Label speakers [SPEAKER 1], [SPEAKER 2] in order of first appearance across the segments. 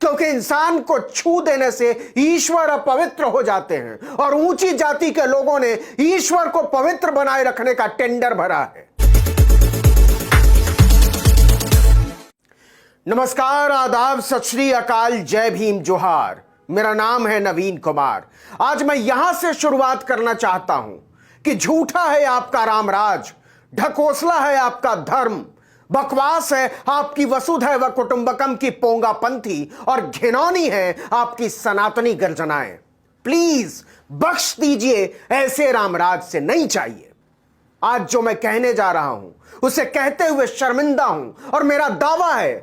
[SPEAKER 1] क्योंकि इंसान को छू देने से ईश्वर अपवित्र हो जाते हैं और ऊंची जाति के लोगों ने ईश्वर को पवित्र बनाए रखने का टेंडर भरा है। नमस्कार, आदाब, सत श्री अकाल, जय भीम, जोहार। मेरा नाम है नवीन कुमार। आज मैं यहां से शुरुआत करना चाहता हूं कि झूठा है आपका रामराज, ढकोसला है आपका धर्म, बकवास है आपकी वसुधैव कुटुंबकम की पोंगापंथी और घिनौनी है आपकी सनातनी गर्जनाएं। प्लीज बख्श दीजिए, ऐसे रामराज से नहीं चाहिए। आज जो मैं कहने जा रहा हूं उसे कहते हुए शर्मिंदा हूं और मेरा दावा है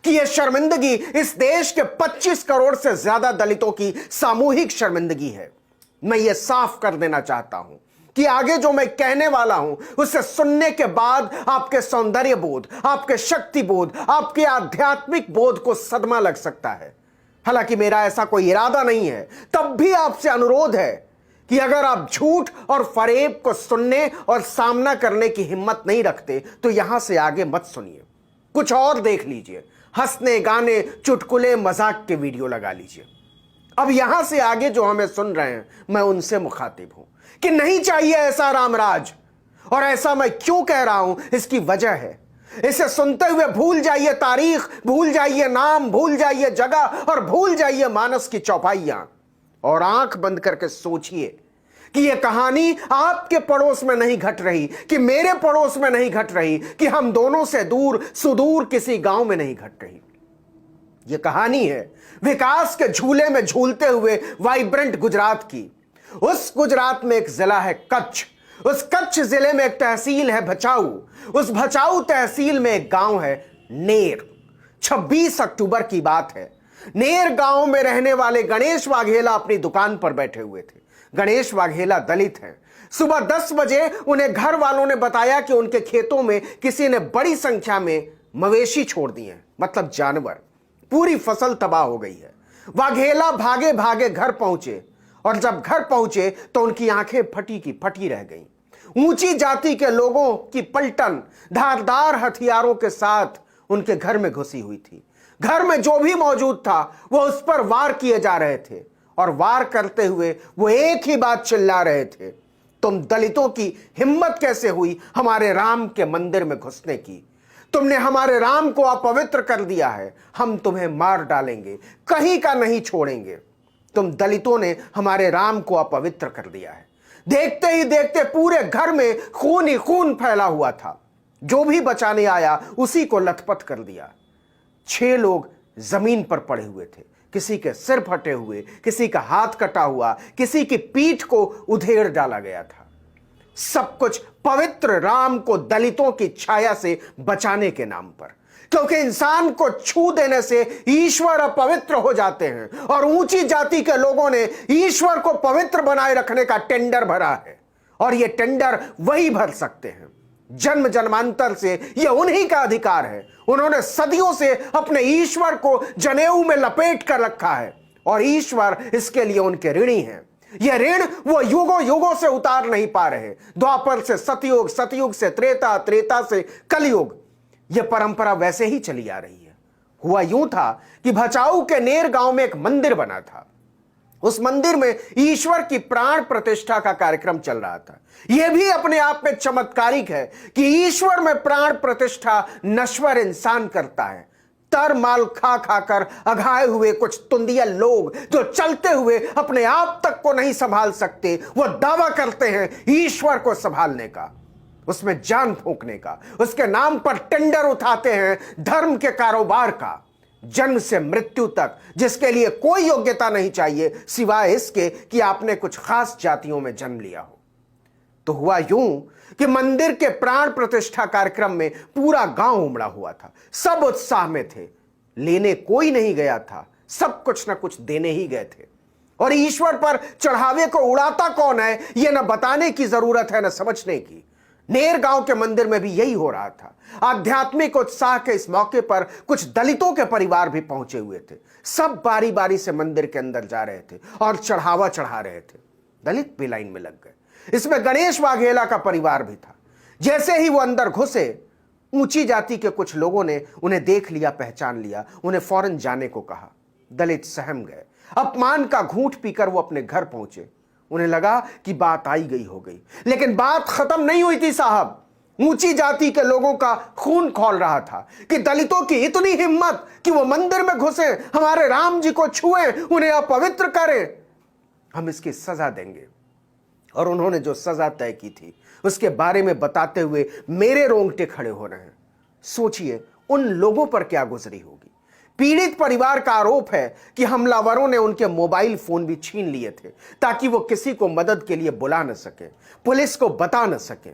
[SPEAKER 1] कि यह शर्मिंदगी इस देश के 25 करोड़ से ज्यादा दलितों की सामूहिक शर्मिंदगी है। मैं यह साफ कर देना चाहता हूं कि आगे जो मैं कहने वाला हूं उसे सुनने के बाद आपके सौंदर्य बोध, आपके शक्ति बोध, आपके आध्यात्मिक बोध को सदमा लग सकता है। हालांकि मेरा ऐसा कोई इरादा नहीं है, तब भी आपसे अनुरोध है कि अगर आप झूठ और फरेब को सुनने और सामना करने की हिम्मत नहीं रखते तो यहां से आगे मत सुनिए, कुछ और देख लीजिए। हंसने, गाने, चुटकुले, मजाक के वीडियो लगा लीजिए। अब यहां से आगे जो हमें सुन रहे हैं, मैं उनसे मुखातिब हूं कि नहीं चाहिए ऐसा रामराज। और ऐसा मैं क्यों कह रहा हूं, इसकी वजह है, इसे सुनते हुए भूल जाइए तारीख, भूल जाइए नाम, भूल जाइए जगह और भूल जाइए मानस की चौपाइयां और आंख बंद करके सोचिए कि यह कहानी आपके पड़ोस में नहीं घट रही, कि मेरे पड़ोस में नहीं घट रही, कि हम दोनों से दूर सुदूर किसी गांव में नहीं घट रही। यह कहानी है विकास के झूले में झूलते हुए वाइब्रेंट गुजरात की। उस गुजरात में एक जिला है कच्छ, उस कच्छ जिले में एक तहसील है भचाऊ, उस भचाऊ तहसील में एक गांव है नेर। 26 अक्टूबर की बात है। नेर गांव में रहने वाले गणेश वाघेला अपनी दुकान पर बैठे हुए थे। गणेश वाघेला दलित हैं। सुबह 10 बजे उन्हें घर वालों ने बताया कि उनके खेतों में किसी ने बड़ी संख्या में मवेशी छोड़ दिए हैं, मतलब जानवर। पूरी फसल तबाह हो गई है। वाघेला भागे भागे घर पहुंचे और जब घर पहुंचे तो उनकी आंखें फटी की फटी रह गईं। ऊंची जाति के लोगों की पलटन धारदार हथियारों के साथ उनके घर में घुसी हुई थी। घर में जो भी मौजूद था वो उस पर वार किए जा रहे थे और वार करते हुए वो एक ही बात चिल्ला रहे थे, तुम दलितों की हिम्मत कैसे हुई हमारे राम के मंदिर में घुसने की? तुमने हमारे राम को अपवित्र कर दिया है, हम तुम्हें मार डालेंगे, कहीं का नहीं छोड़ेंगे। तुम दलितों ने हमारे राम को अपवित्र कर दिया है। देखते ही देखते पूरे घर में खून ही खून फैला हुआ था। जो भी बचाने आया उसी को लथपथ कर दिया। 6 लोग जमीन पर पड़े हुए थे, किसी के सिर फटे हुए, किसी का हाथ कटा हुआ, किसी की पीठ को उधेड़ डाला गया था। सब कुछ पवित्र राम को दलितों की छाया से बचाने के नाम पर, क्योंकि इंसान को छू देने से ईश्वर अपवित्र हो जाते हैं और ऊंची जाति के लोगों ने ईश्वर को पवित्र बनाए रखने का टेंडर भरा है। और यह टेंडर वही भर सकते हैं। जन्म जन्मांतर से यह उन्हीं का अधिकार है। उन्होंने सदियों से अपने ईश्वर को जनेऊ में लपेट कर रखा है और ईश्वर इसके लिए उनके ऋणी हैं। यह ऋण वो युगों युगों से उतार नहीं पा रहे। द्वापर से सतयुग, सतयुग से त्रेता, त्रेता से कलयुग, यह परंपरा वैसे ही चली आ रही है। हुआ यूं था कि भचाऊ के नेर गांव में एक मंदिर बना था। उस मंदिर में ईश्वर की प्राण प्रतिष्ठा का कार्यक्रम चल रहा था। यह भी अपने आप में चमत्कारिक है कि ईश्वर में प्राण प्रतिष्ठा नश्वर इंसान करता है। तर माल खा खाकर अघाए हुए कुछ तुंदिया लोग जो चलते हुए अपने आप तक को नहीं संभाल सकते, वो दावा करते हैं ईश्वर को संभालने का, उसमें जान फूंकने का, उसके नाम पर टेंडर उठाते हैं धर्म के कारोबार का, जन्म से मृत्यु तक, जिसके लिए कोई योग्यता नहीं चाहिए सिवाय इसके कि आपने कुछ खास जातियों में जन्म लिया हो। तो हुआ यूं कि मंदिर के प्राण प्रतिष्ठा कार्यक्रम में पूरा गांव उमड़ा हुआ था। सब उत्साह में थे, लेने कोई नहीं गया था, सब कुछ ना कुछ देने ही गए थे। और ईश्वर पर चढ़ावे को उड़ाता कौन है यह न बताने की जरूरत है न समझने की। नेर गांव के मंदिर में भी यही हो रहा था। आध्यात्मिक उत्साह के इस मौके पर कुछ दलितों के परिवार भी पहुंचे हुए थे। सब बारी बारी से मंदिर के अंदर जा रहे थे और चढ़ावा चढ़ा रहे थे। दलित भी लाइन में लग गए। इसमें गणेश वाघेला का परिवार भी था। जैसे ही वो अंदर घुसे, ऊंची जाति के कुछ लोगों ने उन्हें देख लिया, पहचान लिया, उन्हें फौरन जाने को कहा। दलित सहम गए। अपमान का घूंट पीकर वो अपने घर पहुंचे। उन्हें लगा कि बात आई गई हो गई, लेकिन बात खत्म नहीं हुई थी साहब। ऊंची जाति के लोगों का खून खौल रहा था कि दलितों की इतनी हिम्मत कि वो मंदिर में घुसे, हमारे राम जी को छुए, उन्हें अपवित्र करें। हम इसकी सजा देंगे। और उन्होंने जो सजा तय की थी उसके बारे में बताते हुए मेरे रोंगटे खड़े हो रहे हैं। सोचिए उन लोगों पर क्या गुजरी होगी। पीड़ित परिवार का आरोप है कि हमलावरों ने उनके मोबाइल फोन भी छीन लिए थे ताकि वो किसी को मदद के लिए बुला न सके, पुलिस को बता न सके।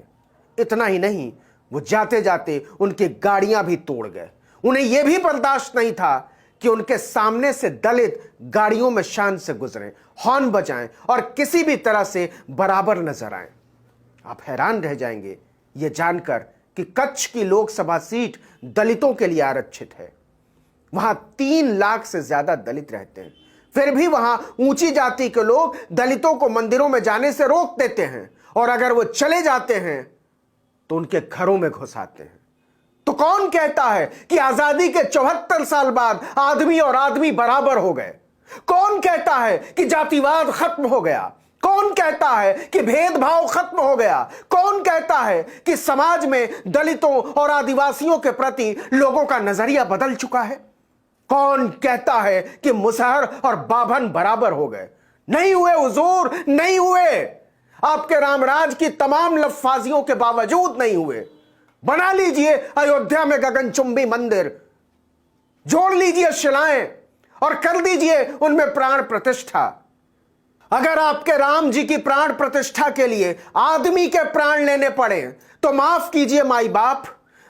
[SPEAKER 1] इतना ही नहीं, वो जाते जाते उनकी गाड़ियां भी तोड़ गए। उन्हें यह भी बर्दाश्त नहीं था कि उनके सामने से दलित गाड़ियों में शान से गुजरें, हॉर्न बजाएं और किसी भी तरह से बराबर नजर आएं। आप हैरान रह जाएंगे यह जानकर कि कच्छ की लोकसभा सीट दलितों के लिए आरक्षित है। वहां 3 लाख से ज्यादा दलित रहते हैं, फिर भी वहां ऊंची जाति के लोग दलितों को मंदिरों में जाने से रोक देते हैं, और अगर वो चले जाते हैं तो उनके घरों में घुस आते हैं। तो कौन कहता है कि आजादी के 74 साल बाद आदमी और आदमी बराबर हो गए? कौन कहता है कि जातिवाद खत्म हो गया? कौन कहता है कि भेदभाव खत्म हो गया? कौन कहता है कि समाज में दलितों और आदिवासियों के प्रति लोगों का नजरिया बदल चुका है? कौन कहता है कि मुसहर और बाभन बराबर हो गए? नहीं हुए हुजूर, नहीं हुए। आपके रामराज की तमाम लफ्फाजियों के बावजूद नहीं हुए। बना लीजिए अयोध्या में गगनचुंबी मंदिर, जोड़ लीजिए शिलाएं और कर दीजिए उनमें प्राण प्रतिष्ठा। अगर आपके राम जी की प्राण प्रतिष्ठा के लिए आदमी के प्राण लेने पड़े तो माफ कीजिए माई बाप,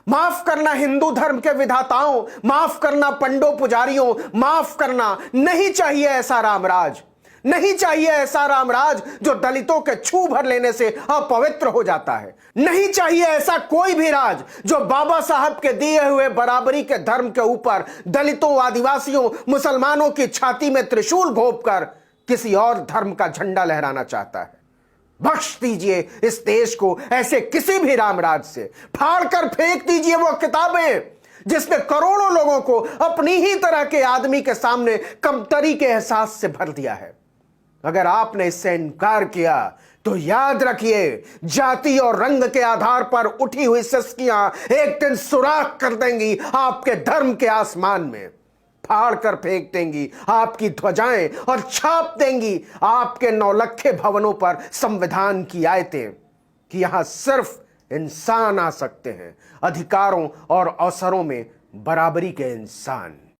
[SPEAKER 1] माफ करना हिंदू धर्म के विधाताओं, माफ करना पंडो पुजारियों, माफ करना। नहीं चाहिए ऐसा रामराज, नहीं चाहिए ऐसा रामराज जो दलितों के छू भर लेने से अपवित्र हो जाता है। नहीं चाहिए ऐसा कोई भी राज जो बाबा साहब के दिए हुए बराबरी के धर्म के ऊपर दलितों, आदिवासियों, मुसलमानों की छाती में त्रिशूल घोंपकर किसी और धर्म का झंडा लहराना चाहता है। बख्श दीजिए इस देश को ऐसे किसी भी रामराज से। फाड़ कर फेंक दीजिए वो किताबें जिसने करोड़ों लोगों को अपनी ही तरह के आदमी के सामने कमतरी के एहसास से भर दिया है। अगर आपने इससे इनकार किया तो याद रखिए, जाति और रंग के आधार पर उठी हुई सिस्कियां एक दिन सुराख कर देंगी आपके धर्म के आसमान में, फाड़ कर फेंक देंगी आपकी ध्वजाएं और छाप देंगी आपके नौलखे भवनों पर संविधान की आयतें कि यहां सिर्फ इंसान आ सकते हैं, अधिकारों और अवसरों में बराबरी के इंसान।